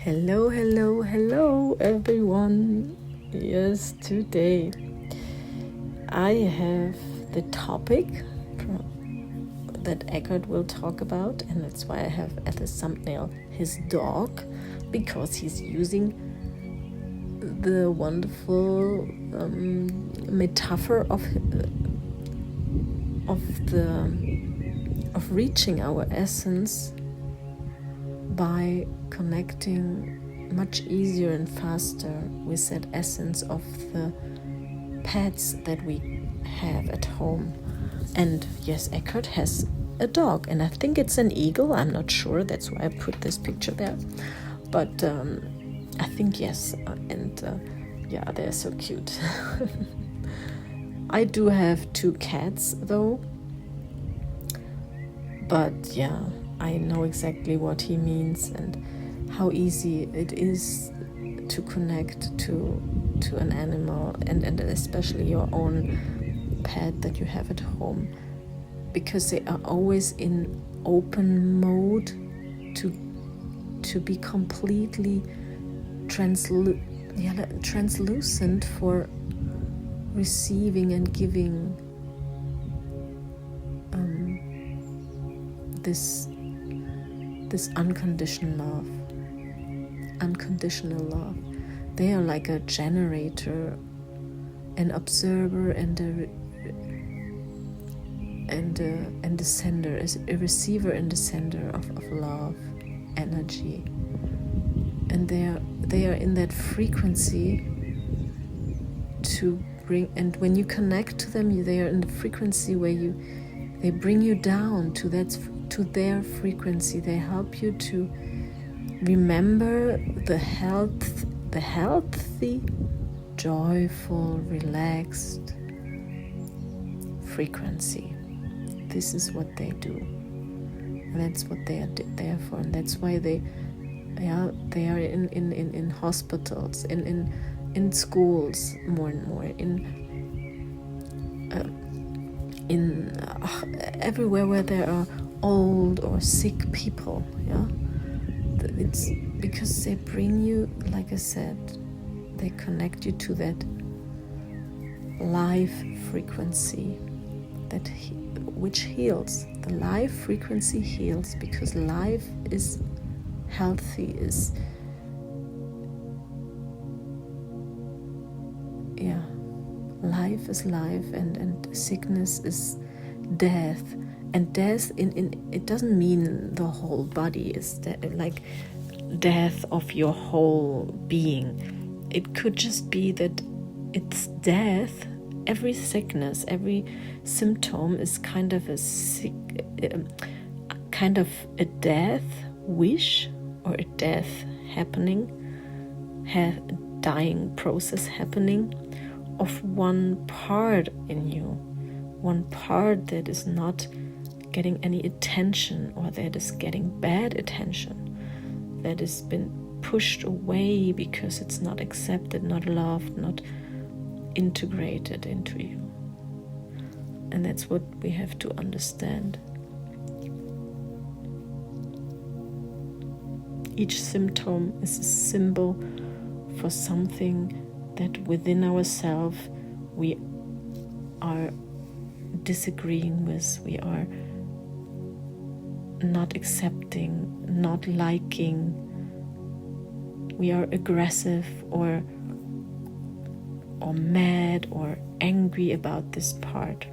Hello, hello, hello everyone. Yes, today I have the topic that Eckhart will talk about, and that's why I have at the thumbnail his dog, because he's using the wonderful metaphor of reaching our essence by connecting much easier and faster with that essence of the pets that we have at home. And yes, Eckhart has a dog, and I think it's an eagle. I'm not sure, that's why I put this picture there, but I think yes. And yeah, they're so cute. I do have 2 cats though, but yeah, I know exactly what he means and how easy it is to connect to an animal, and especially your own pet that you have at home, because they are always in open mode to be completely translucent for receiving and giving this unconditional love. They are like a generator, an observer, and a sender, a receiver and a sender of love, energy. And they are in that frequency to bring, and when you connect to them, they are in the frequency where they bring you down to their frequency. They help you to remember the healthy, joyful, relaxed frequency. This is what they do, and that's what they are there for, and that's why they are in hospitals, in schools more and more, in everywhere where there are old or sick people. Yeah, it's because they bring you, like I said, they connect you to that life frequency which heals. The life frequency heals, because life is healthy, life is life, and sickness is death. And death, it doesn't mean the whole body is like death of your whole being. It could just be that it's death. Every sickness, every symptom is kind of a death wish, or a death happening, dying process happening of one part in you, one part that is not getting any attention, or that is getting bad attention, that has been pushed away because it's not accepted, not loved, not integrated into you. And that's what we have to understand. Each symptom is a symbol for something that within ourselves we are disagreeing with, we are not accepting, not liking, we are aggressive or mad or angry about this part.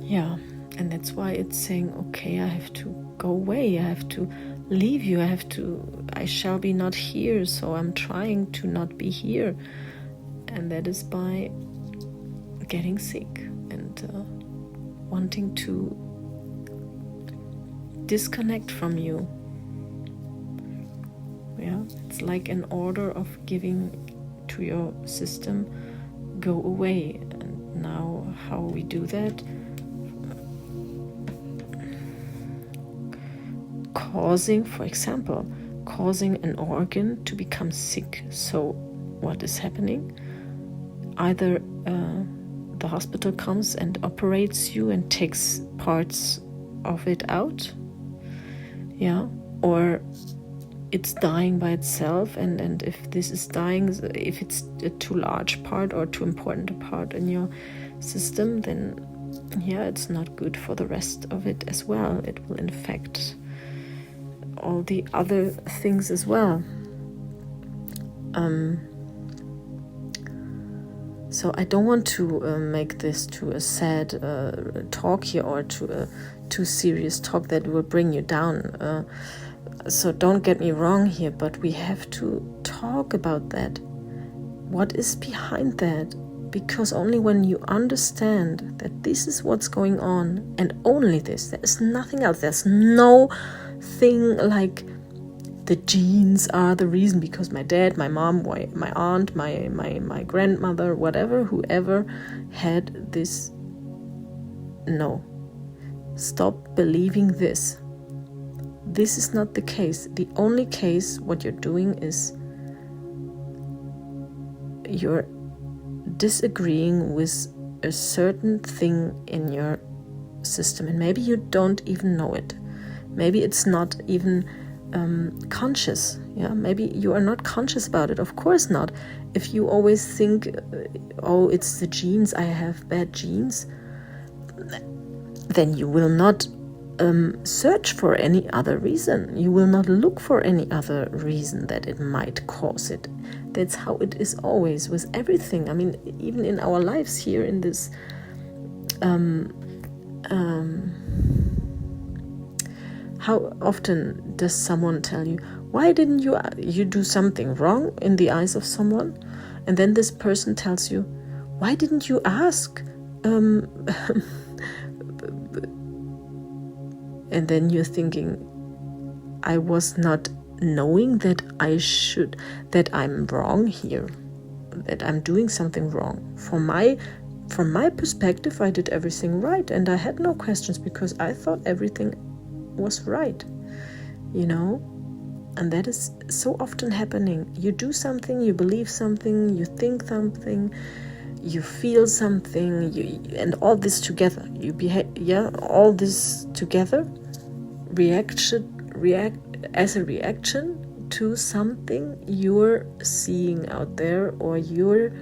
Yeah, and that's why it's saying, okay, I have to go away, I have to leave you, I shall be not here, so I'm trying to not be here. And that is by getting sick and wanting to disconnect from you. Yeah, it's like an order of giving to your system, go away. And now how we do that? For example, causing an organ to become sick. So what is happening? Either the hospital comes and operates you and takes parts of it out, yeah, or it's dying by itself, and if this is dying, if it's a too large part or too important a part in your system, then it's not good for the rest of it as well. It will infect all the other things as well. So I don't want to make this to a sad talk here, or to a too serious talk that will bring you down. So don't get me wrong here, but we have to talk about that. What is behind that? Because only when you understand that this is what's going on, and only this, there is nothing else. There's no thing like the genes are the reason, because my dad, my mom, my aunt, my grandmother, whatever, whoever had this. No. Stop believing this. This is not the case. The only case, what you're doing is you're disagreeing with a certain thing in your system, and maybe you don't even know it. Maybe it's not even conscious. Maybe you are not conscious about it. Of course not. If you always think, oh, it's the genes, I have bad genes, then you will not search for any other reason. You will not look for any other reason that it might cause it. That's how it is always with everything. I mean, even in our lives here in this how often does someone tell you, why didn't you do something wrong in the eyes of someone? And then this person tells you, why didn't you ask? And then you're thinking, I was not knowing that I'm wrong here, that I'm doing something wrong. From my perspective, I did everything right, and I had no questions because I thought everything was right, and that is so often happening. You do something, you believe something, you think something, you feel something, and all this together, you behave, all this together, react as a reaction to something you're seeing out there or you're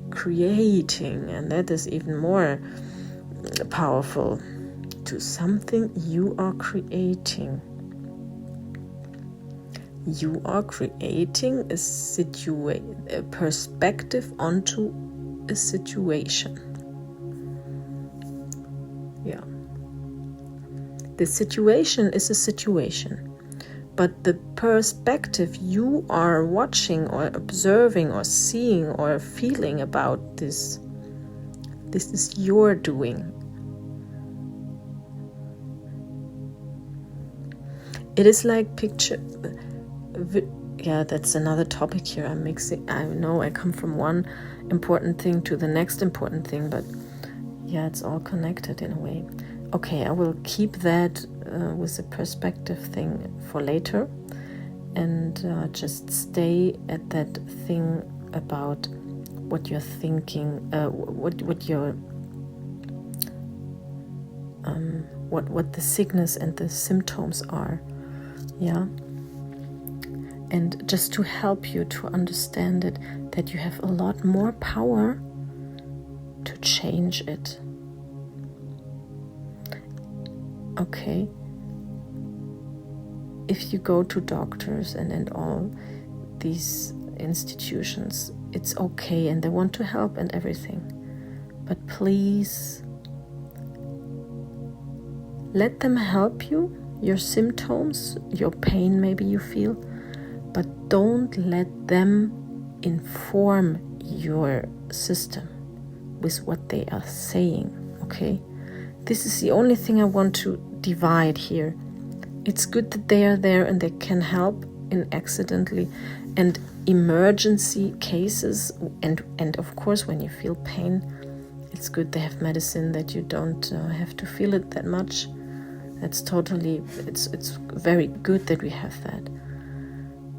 creating, and that is even more powerful, to something you are creating. You are creating a perspective onto a situation. The situation is a situation, but the perspective you are watching or observing or seeing or feeling about this is your doing. It is like that's another topic here. I'm mixing. I know I come from one important thing to the next important thing, but it's all connected in a way. Okay, I will keep that with the perspective thing for later, and just stay at that thing about what you're thinking, what your what the sickness and the symptoms are. And just to help you to understand it, that you have a lot more power to change it. Okay? If you go to doctors and all these institutions, it's okay, and they want to help and everything. But please, let them help you, your symptoms, your pain maybe you feel, but don't let them inform your system with what they are saying, okay? This is the only thing I want to divide here. It's good that they are there and they can help in accidentally and emergency cases, and of course when you feel pain, it's good they have medicine that you don't have to feel it that much. That's totally, it's very good that we have that.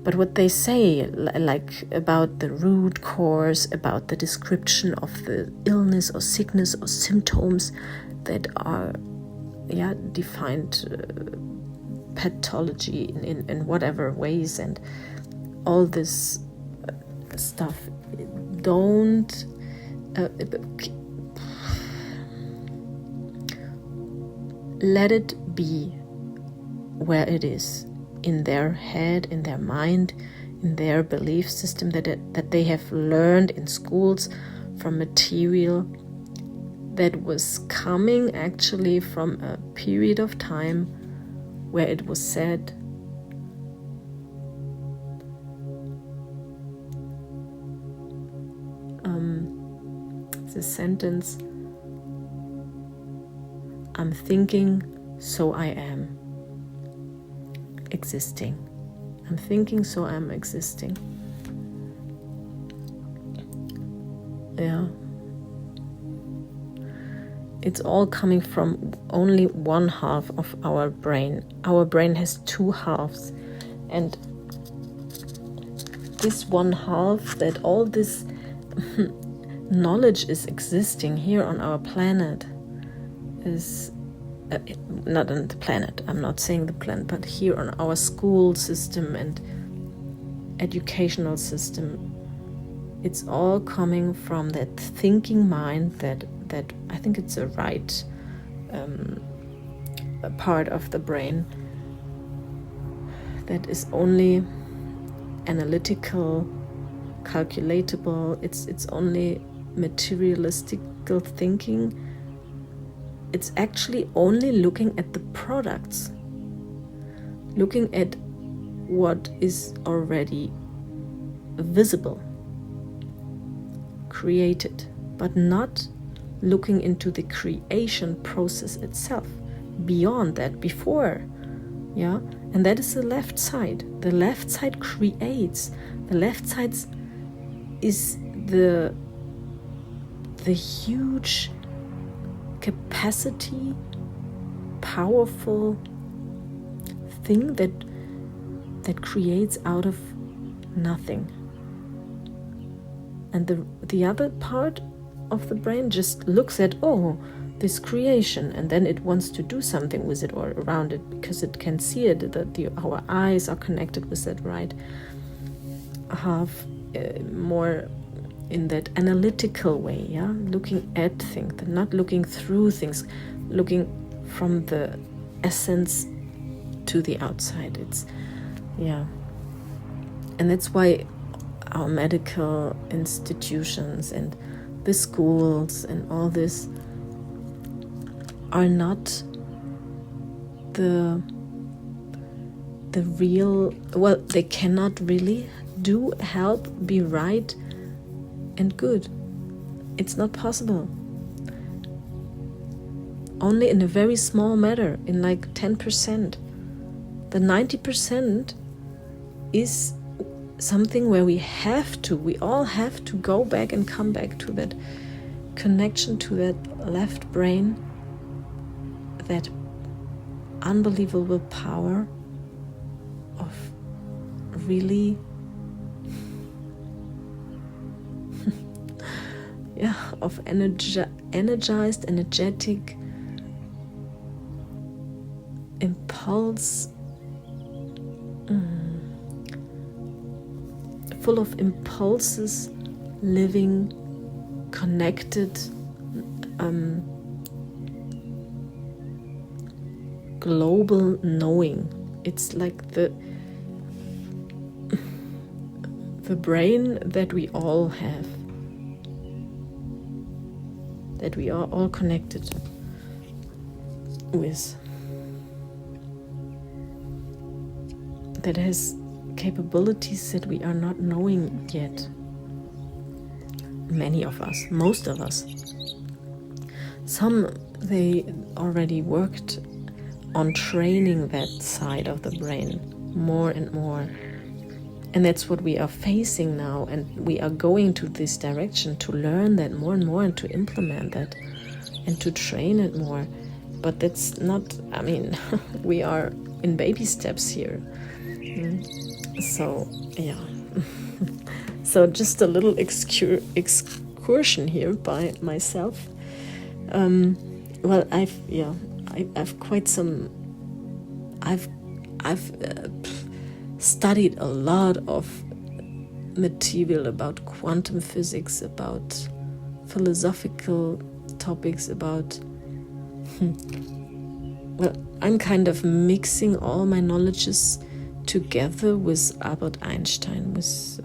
But what they say, like about the root cause, about the description of the illness or sickness or symptoms that are defined pathology in whatever ways, and all this stuff. Don't let it be where it is, in their head, in their mind, in their belief system that they have learned in schools from material that was coming actually from a period of time where it was said, the sentence, I'm thinking, so I am existing. I'm thinking, so I'm existing. Yeah. It's all coming from only one half of our brain. Our brain has two halves. And this one half, that all this knowledge is existing here on our planet, is not on the planet, I'm not saying the planet, but here on our school system and educational system. It's all coming from that thinking mind that I think it's a right a part of the brain that is only analytical, calculatable. It's only materialistical thinking. It's actually only looking at the products, looking at what is already visible, created, but not looking into the creation process itself, beyond that, before, yeah. And that is the left side. The left side creates. The left side is the huge capacity, powerful thing that creates out of nothing. And the other part of the brain just looks at, oh, this creation, and then it wants to do something with it or around it because it can see it, that our eyes are connected with that right half, more in that analytical way, yeah, looking at things, not looking through things, looking from the essence to the outside. It's, yeah. And that's why our medical institutions and the schools and all this are not the real, well, they cannot really help be right and good. It's not possible. Only in a very small matter, in like 10%. The 90% is something where we all have to go back and come back to that connection to that left brain, that unbelievable power of really of energized, energetic impulse, full of impulses, living, connected, global knowing. It's like the brain that we all have, that we are all connected with, that has capabilities that we are not knowing yet. Many of us, most of us. Some, they already worked on training that side of the brain more and more. And that's what we are facing now, and we are going to this direction to learn that more and more and to implement that and to train it more. But that's not, I mean, we are in baby steps here. So, yeah. So just a little excursion here by myself. Well, I've quite some, I've studied a lot of material about quantum physics, about philosophical topics, about well, I'm kind of mixing all my knowledges together with Albert Einstein, with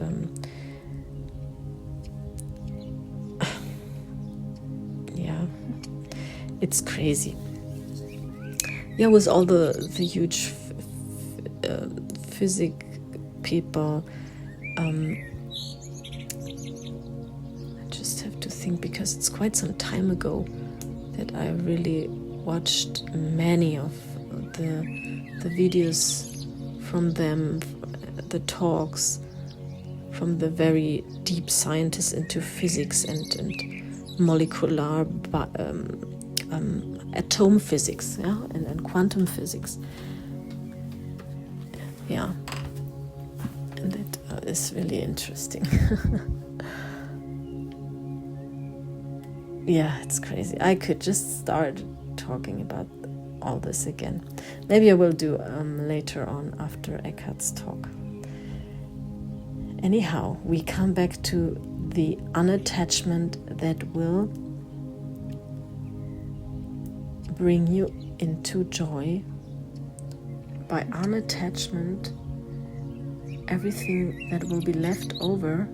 yeah, it's crazy. Yeah, with all the huge physics people. I just have to think, because it's quite some time ago that I really watched many of the videos from them, the talks from the very deep scientists into physics and molecular atom physics, yeah, and quantum physics. Yeah, and that is really interesting. Yeah, it's crazy. I could just start talking about all this again. Maybe I will do later on after Eckhart's talk. Anyhow, we come back to the unattachment that will bring you into joy. By unattachment, everything that will be left over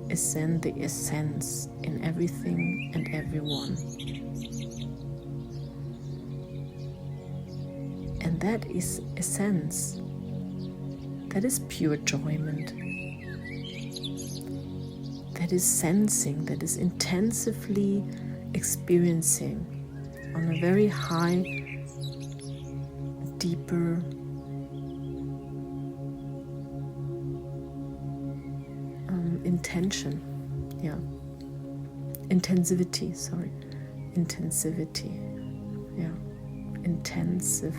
is then the essence in everything and everyone. And that is essence. That is pure enjoyment. That is sensing, that is intensively experiencing on a very high, deeper, intensivity. Intensive.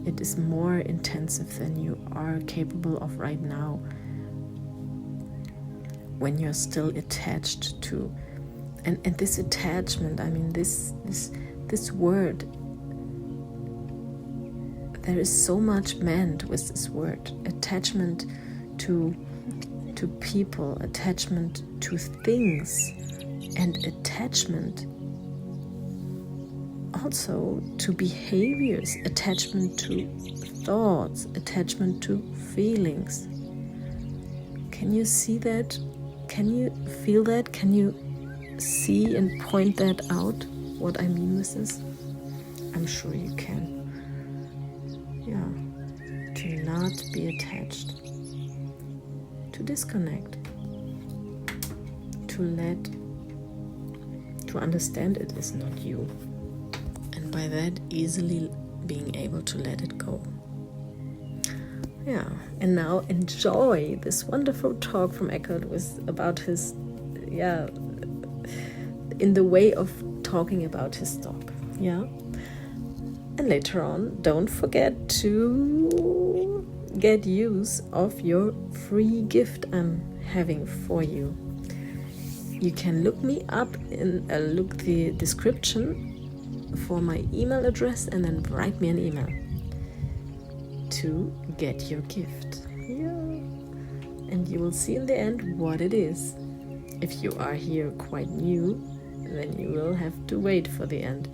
It is more intensive than you are capable of right now, when you're still attached to, and this attachment, I mean this word, there is so much meant with this word. Attachment to people, attachment to things, and attachment also to behaviors, attachment to thoughts, attachment to feelings. Can you see that? Can you feel that? Can you see and point that out, what I mean with this? I'm sure you can. Yeah. To not be attached. To disconnect. To understand it is not you. And by that, easily being able to let it go. Yeah, and now enjoy this wonderful talk from Eckhart about his, in the way of talking about his dog. Yeah. And later on, don't forget to get use of your free gift I'm having for you. You can look me up and look the description for my email address, and then write me an email to get your gift. Yeah. And you will see in the end what it is. If you are here quite new, then you will have to wait for the end.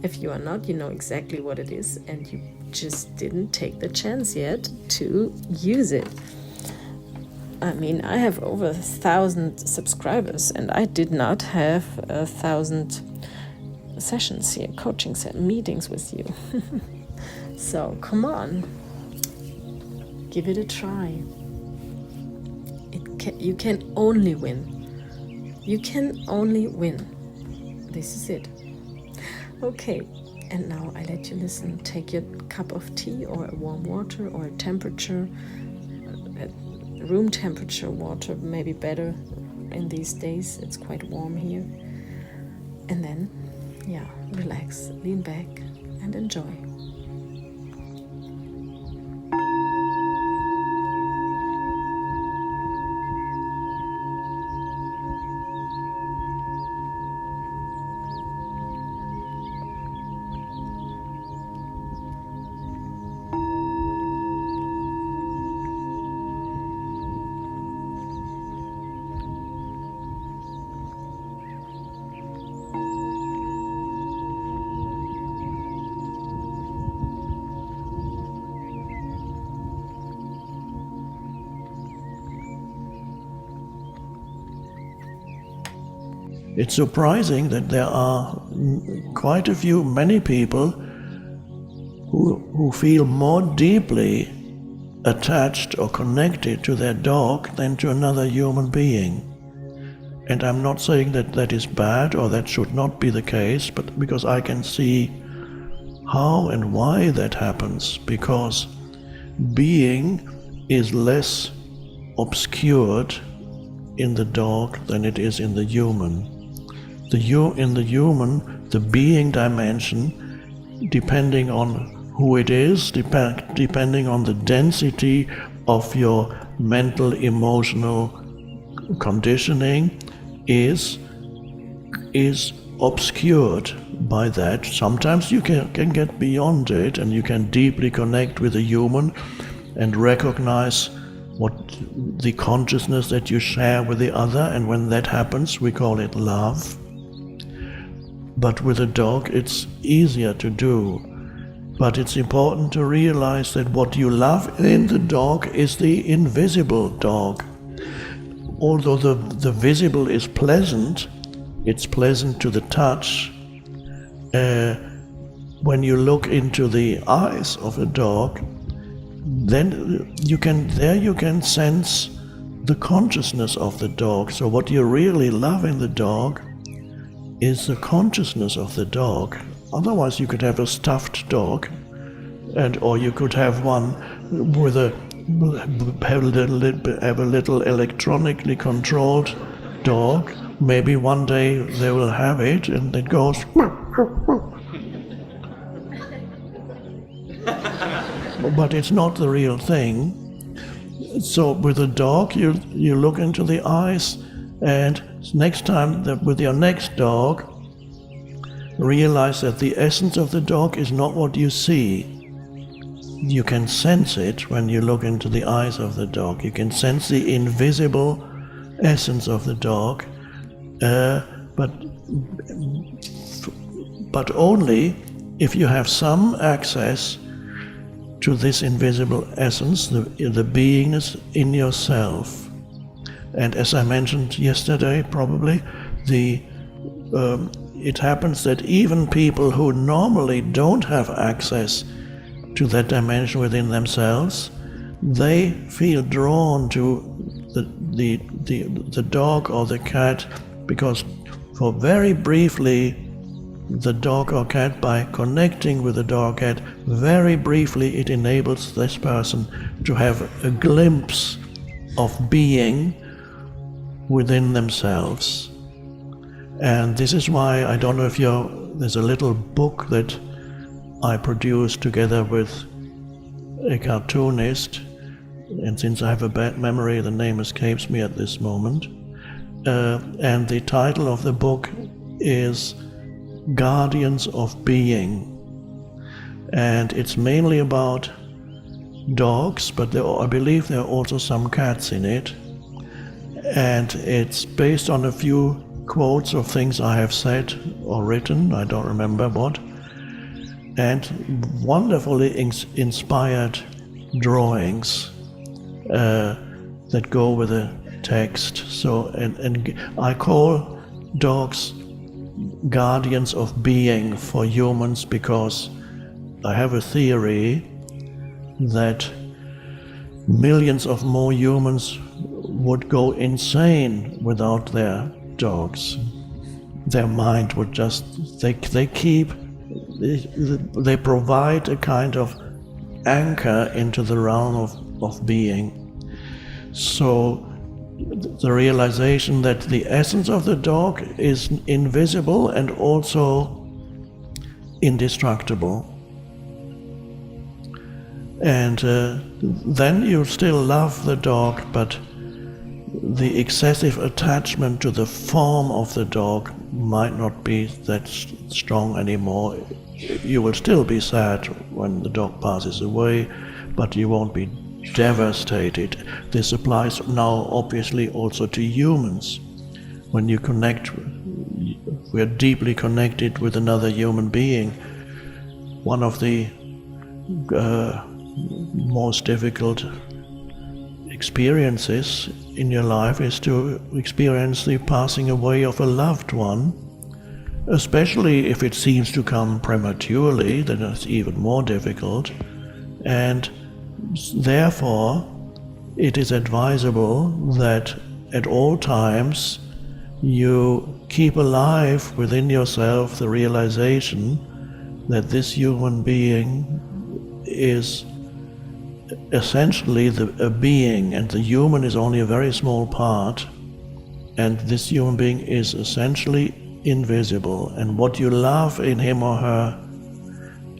If you are not, you know exactly what it is, and you just didn't take the chance yet to use it. I mean, I have over 1,000 subscribers, and I did not have 1,000 sessions here, coaching meetings with you. So come on, give it a try. You can only win. You can only win. This is it. Okay, and now I let you listen. Take your cup of tea or a warm water or a temperature, room temperature water, maybe better in these days. It's quite warm here. And then, relax, lean back and enjoy. it's surprising that there are quite a few, many people who feel more deeply attached or connected to their dog than to another human being. And I'm not saying that that is bad or that should not be the case, but because I can see how and why that happens, because being is less obscured in the dog than it is in the human. In the human, the being dimension, depending on who it is, depending on the density of your mental, emotional conditioning, is obscured by that. Sometimes you can get beyond it and you can deeply connect with a human and recognize what the consciousness that you share with the other, and when that happens we call it love. But with a dog it's easier to do. But it's important to realize that what you love in the dog is the invisible dog. Although the visible is pleasant, it's pleasant to the touch. When you look into the eyes of a dog, then you can sense the consciousness of the dog. So what you really love in the dog is the consciousness of the dog. Otherwise you could have a stuffed dog, or you could have one with have a little electronically controlled dog. Maybe one day they will have it and it goes but it's not the real thing. So with a dog you look into the eyes, and next time with your next dog, realize that the essence of the dog is not what you see. You can sense it when you look into the eyes of the dog. You can sense the invisible essence of the dog, but only if you have some access to this invisible essence, the beingness in yourself. And as I mentioned yesterday, probably, it happens that even people who normally don't have access to that dimension within themselves, they feel drawn to the dog or the cat, because for very briefly the dog or cat, by connecting with the dog or cat, very briefly it enables this person to have a glimpse of being within themselves. And this is why, I don't know if there's a little book that I produced together with a cartoonist, and since I have a bad memory the name escapes me at this moment, and the title of the book is Guardians of Being, and it's mainly about dogs, but I believe there are also some cats in it, and it's based on a few quotes of things I have said or written, I don't remember what, and wonderfully inspired drawings that go with the text. So, and I call dogs guardians of being for humans, because I have a theory that millions of more humans would go insane without their dogs. Their mind would just, they provide a kind of anchor into the realm of being. So the realization that the essence of the dog is invisible and also indestructible. And then you still love the dog, but the excessive attachment to the form of the dog might not be that strong anymore. You will still be sad when the dog passes away, but you won't be devastated. This applies now obviously also to humans. When you connect, we are deeply connected with another human being. One of the most difficult experiences in your life is to experience the passing away of a loved one, especially if it seems to come prematurely, then it's even more difficult. And therefore, it is advisable that at all times you keep alive within yourself the realization that this human being is essentially a being, and the human is only a very small part, and this human being is essentially invisible, and what you love in him or her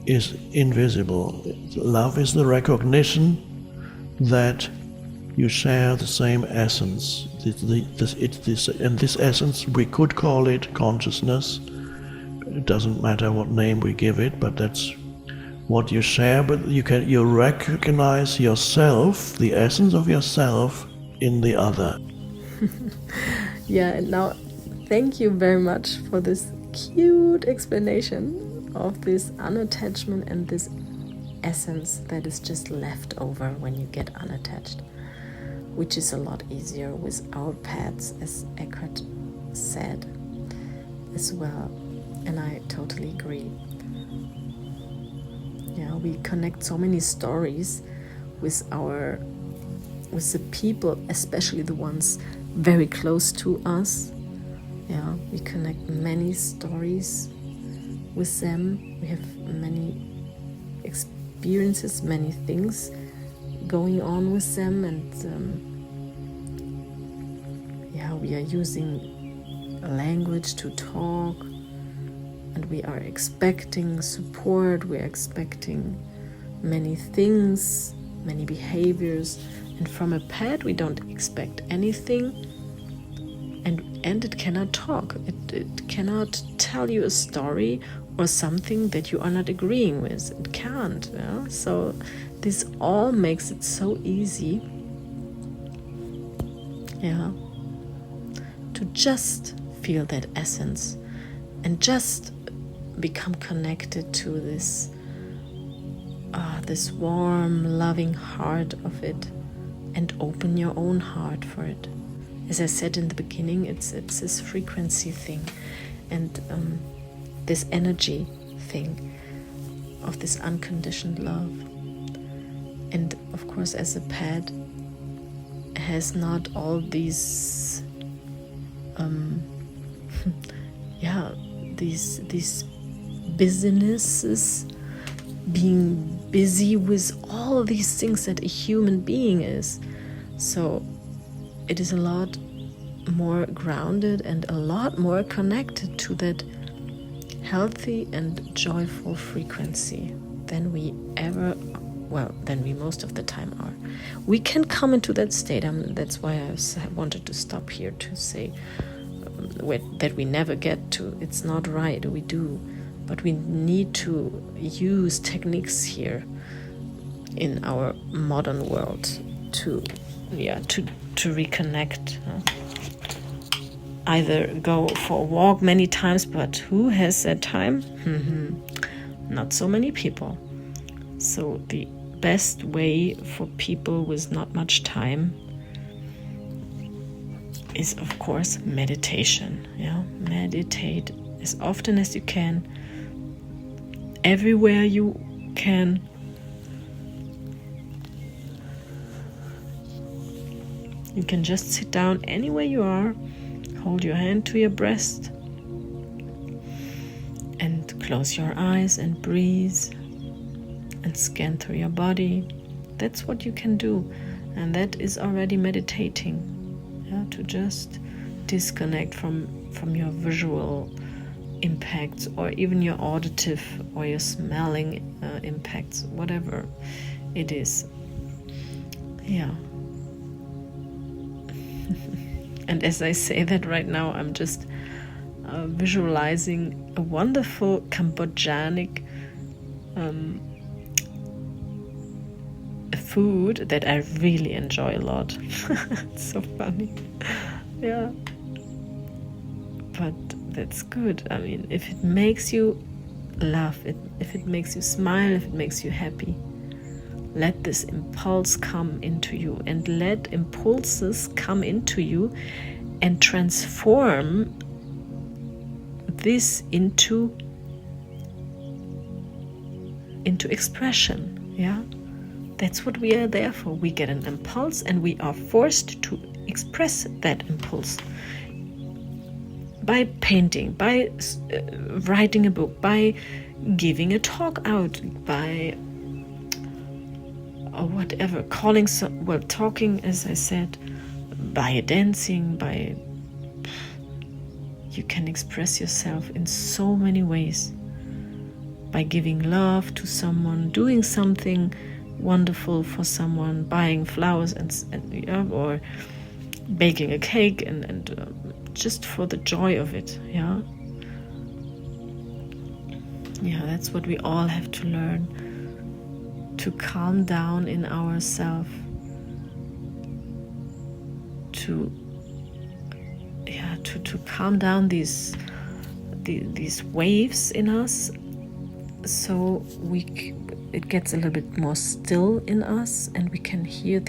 is invisible. Love is the recognition that you share the same essence. And this essence, we could call it consciousness. It doesn't matter what name we give it, but that's what you share. But you recognize yourself, the essence of yourself, in the other. Yeah, and now thank you very much for this cute explanation of this unattachment and this essence that is just left over when you get unattached, which is a lot easier with our pets, as Eckhart said as well. And I totally agree. Yeah, we connect so many stories with the people, especially the ones very close to us. Yeah, we connect many stories with them. We have many experiences, many things going on with them, and we are using language to talk, and we are expecting support, we are expecting many things, many behaviors, and from a pet we don't expect anything, and it cannot talk, it cannot tell you a story or something that you are not agreeing with. It can't. Yeah? So this all makes it so easy, to just feel that essence and just become connected to this warm, loving heart of it, and open your own heart for it. As I said in the beginning, it's this frequency thing, and this energy thing of this unconditioned love. And of course, as a pet, has not all these these businesses, being busy with all these things that a human being is. So it is a lot more grounded and a lot more connected to that healthy and joyful frequency than we most of the time are. We can come into that state. That's why I wanted to stop here to say that we never get to. It's not right. We do, but we need to use techniques here in our modern world to reconnect. Either go for a walk many times, but who has that time? Not so many people. So the best way for people with not much time is, of course, meditation. Meditate as often as you can, everywhere you can. You can just sit down anywhere you are, hold your hand to your breast, and close your eyes and breathe and scan through your body. That's what you can do, and that is already meditating. To just disconnect from your visual impacts, or even your auditive or your smelling impacts, whatever it is. And as I say that right now, I'm just visualizing a wonderful Cambodianic food that I really enjoy a lot. It's so funny. But that's good. I mean, if it makes you laugh, if it makes you smile, if it makes you happy, let this impulse come into you, and let impulses come into you and transform this into expression. Yeah, that's what we are there for. We get an impulse and we are forced to express that impulse by painting, by writing a book, by giving a talk out, by or whatever, talking, as I said, by dancing, by, you can express yourself in so many ways, by giving love to someone, doing something wonderful for someone, buying flowers and or baking a cake and just for the joy of it. Yeah, that's what we all have to learn, to calm down in ourselves, to calm down these waves in us, so it gets a little bit more still in us, and we can hear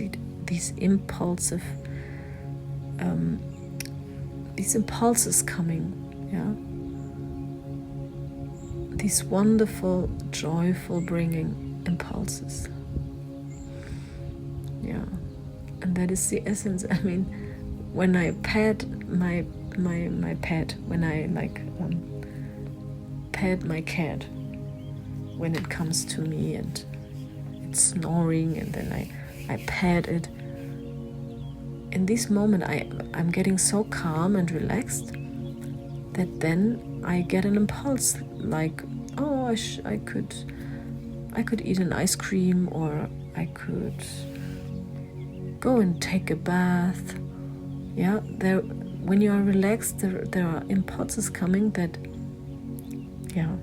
these impulses coming. Yeah, these wonderful, joyful bringing impulses. Yeah, and that is the essence. I mean, when I pet my pet, when I pet my cat, when it comes to me and it's snoring, and then I pet it, in this moment I'm getting so calm and relaxed that then I get an impulse like, oh, I could eat an ice cream, or I could go and take a bath. Yeah, when you are relaxed, there are impulses coming that, yeah,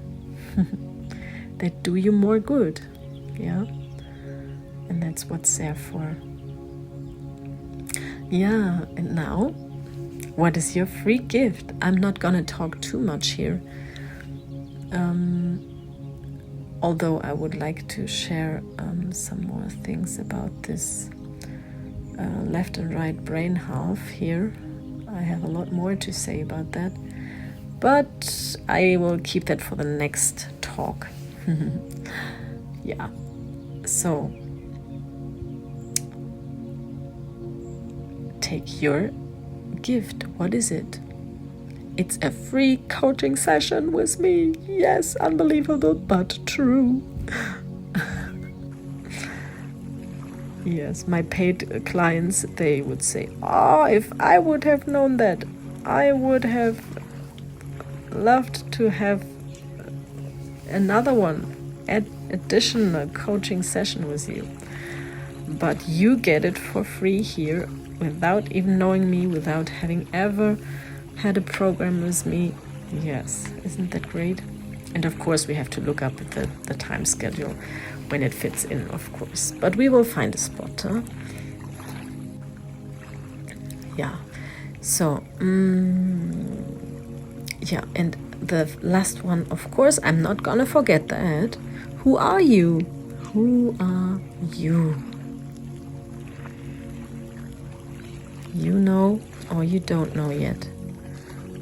that do you more good. Yeah, and that's what's there for. Yeah, and now, what is your free gift? I'm not gonna talk too much here. Although I would like to share some more things about this left and right brain half here. I have a lot more to say about that, but I will keep that for the next talk. Yeah, so take your gift. What is it? It's a free coaching session with me. Yes, unbelievable, but true. Yes, my paid clients, they would say, oh, if I would have known that, I would have loved to have another one, additional coaching session with you. But you get it for free here, without even knowing me, without having ever had a program with me. Yes, isn't that great? And of course we have to look up the time schedule when it fits in, of course, but we will find a spot, huh? Yeah, so yeah, and the last one, of course, I'm not gonna forget that. Who are you? Who are you? You know, or you don't know yet,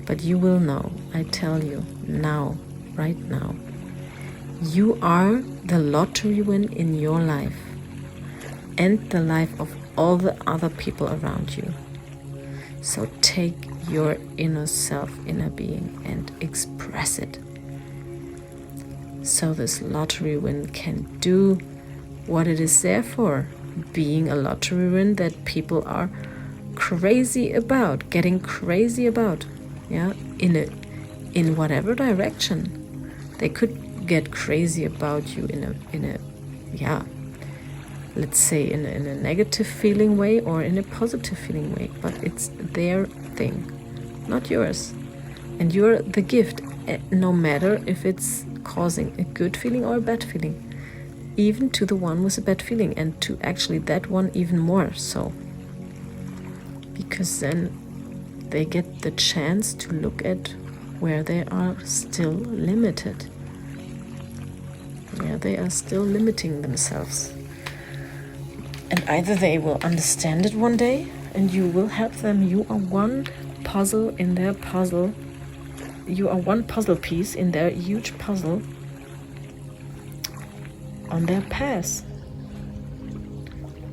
but you will know. I tell you now, right now. You are the lottery win in your life and the life of all the other people around you. So take your inner self, inner being, and express it. So this lottery win can do what it is there for, being a lottery win that people are crazy about, getting crazy about, yeah, in whatever direction. They could get crazy about you in a yeah, let's say in a negative feeling way or in a positive feeling way, but it's their thing, not yours. And you're the gift, no matter if it's causing a good feeling or a bad feeling, even to the one with a bad feeling, and to actually that one even more so, because then they get the chance to look at where they are still limited, where they are still limiting themselves. And either they will understand it one day and you will help them. You are one puzzle in their puzzle. You are one puzzle piece in their huge puzzle on their path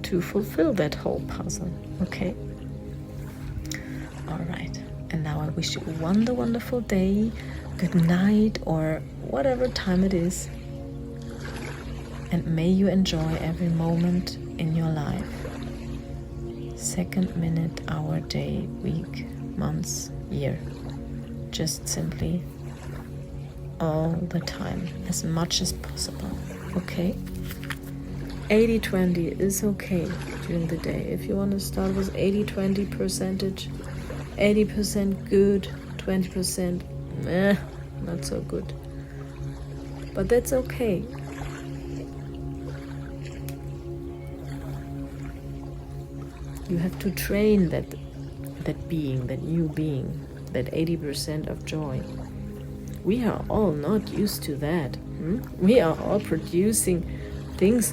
to fulfill that whole puzzle. Okay? All right. And now I wish you a wonderful day, good night, or whatever time it is. And may you enjoy every moment in your life. Second, minute, hour, day, week, months, year. Just simply all the time, as much as possible. Okay? 80-20 is okay during the day. If you want to start with 80-20 percentage, 80% good, 20% not so good. But that's okay. You have to train that being, that new being, that 80% of joy. We are all not used to that. We are all producing things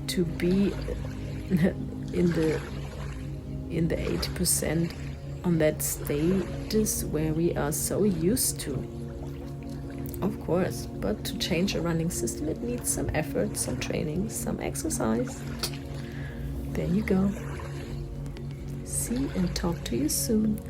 to be in the 80% on that status where we are so used to. Of course, but to change a running system, it needs some effort, some training, some exercise. There you go. See and talk to you soon.